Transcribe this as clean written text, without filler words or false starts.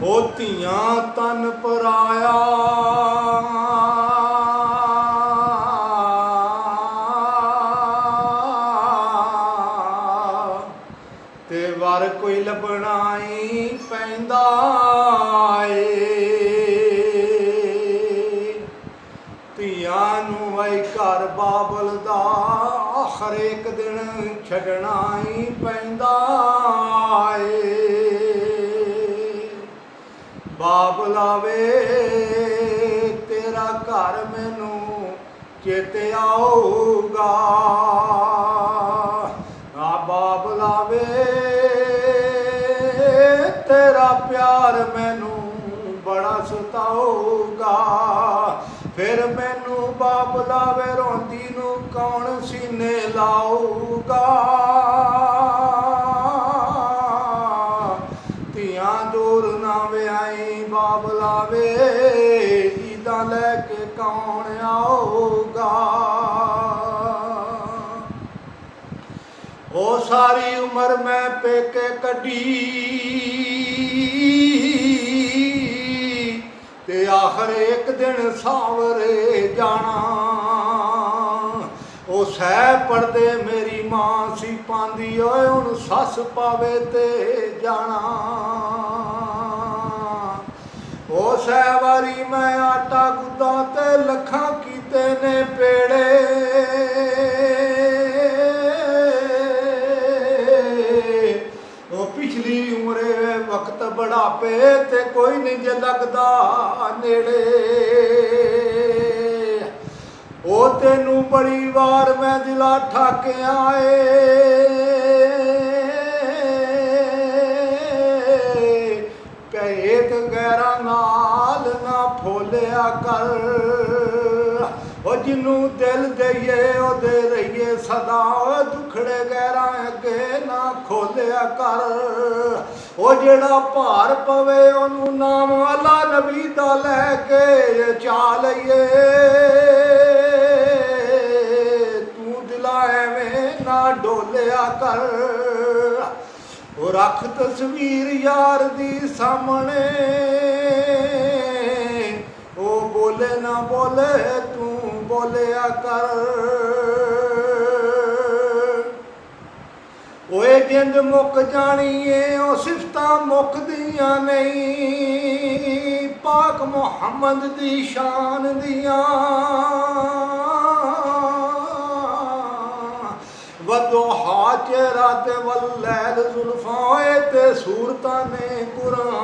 ਉਹ ਧੀਆਂ ਤਨ ਪਰਾਇਆ ਤੇ ਵਰ ਕੋਈ ਲੱਭਣਾ ਹੀ ਪੈਂਦਾ ਏ। ਧੀਆਂ ਨੂੰ ਏ ਘਰ ਬਾਬਲ ਦਾ ਆਖਰ ਇੱਕ ਦਿਨ ਛੱਡਣਾ ਹੀ ਪੈਂਦਾ ਏ। ਬਾਬਲ ਆਵੇ ਤੇਰਾ ਘਰ ਮੈਨੂੰ ਚੇਤੇ ਆਊਗਾ। ਆ ਬਾਬਲ ਆਵੇ ਤੇਰਾ ਪਿਆਰ ਮੈਨੂੰ ਬੜਾ ਸਤਾਊਗਾ। ਫਿਰ ਮੈਨੂੰ ਬਾਬਲ ਆਵੇ ਰੋਂਦੀ ਨੂੰ ਕੌਣ ਸੀਨੇ ਲਾਊਗਾ। ਧੀਆਂ ਦੂਰ ਨਾ ਵਿਆਈ ਬਾਬਲ ਆਵੇ ਈਦਾਂ ਲੈ ਕੇ ਕੌਣ ਆਊਗਾ। ਉਹ ਸਾਰੀ ਉਮਰ ਮੈਂ ਪੇਕੇ ਕੱਢੀ ਤੇ ਆਖਰ ਇੱਕ ਦਿਨ ਸਾਵਰੇ ਜਾਣਾ। ਉਹ ਸਹਿ ਪੜਦੇ ਮੇਰੀ ਮਾਂ ਸੀ ਪਾਉਂਦੀ ਓਏ ਹੁਣ ਸੱਸ ਪਾਵੇ ਤੇ ਜਾਣਾ। ਉਹ ਸਹਿ ਵਾਰੀ ਮੈਂ ਆਟਾ ਗੁੱਦਾਂ ਤੇ ਲੱਖਾਂ ਕੀਤੇ ਨੇ ਪੇੜੇ। ਉਹ ਪਿਛਲੀ ਉਮਰੇ ਵਕਤ ਬੁਢਾਪੇ ਤੇ ਕੋਈ ਨਹੀਂ ਜੇ ਲੱਗਦਾ ਨੇੜੇ। ਉਹ ਤੈਨੂੰ ਬੜੀ ਵਾਰ ਮੈਂ ਦਿਲਾ ਠਾਕਿਆ ਏ। ਭੇਤ ਗੈਰਾਂ ਨਾਲ ਨਾ ਫੋਲਿਆ ਕਰ। ਉਹ ਜਿਹਨੂੰ ਦਿਲ ਦਈਏ ਉਹਦੇ ਰਹੀਏ ਸਦਾ। ਦੁਖੜੇ ਗੈਰਾਂ ਅੱਗੇ ਨਾ ਖੋਲਿਆ ਕਰ। ਉਹ ਜਿਹੜਾ ਭਾਰ ਪਵੇ ਉਹਨੂੰ ਨਾਮ ਅੱਲਾ ਨਬੀ ਦਾ ਲੈ ਕੇ ਚਾ ਲਈਏ। ਤੂੰ ਦਿਲਾ ਐਵੇਂ ਨਾ ਡੋਲਿਆ ਕਰ। ਉਹ ਰੱਖ ਤਸਵੀਰ ਯਾਰ ਦੀ ਸਾਹਮਣੇ। ਉਹ ਬੋਲੇ ਨਾ ਬੋਲੇ ਤੂੰ ਬੋਲਿਆ ਕਰ। ਓਏ ਜਿੰਦ ਮੁੱਕ ਜਾਣੀ ਏ ਉਹ ਸਿਫਤਾਂ ਮੁੱਕਦੀਆਂ ਨਹੀਂ। ਪਾਕ ਮੁਹੰਮਦ ਦੀ ਸ਼ਾਨ ਦੀਆਂ ਵਦੋਹਾ ਚਿਹਰਾ ਤੇ ਵੱਲੈਲ ਜ਼ੁਲਫਾਂ ਏ ਤੇ ਸੂਰਤਾਂ ਨੇ ਕੁਰਾਨ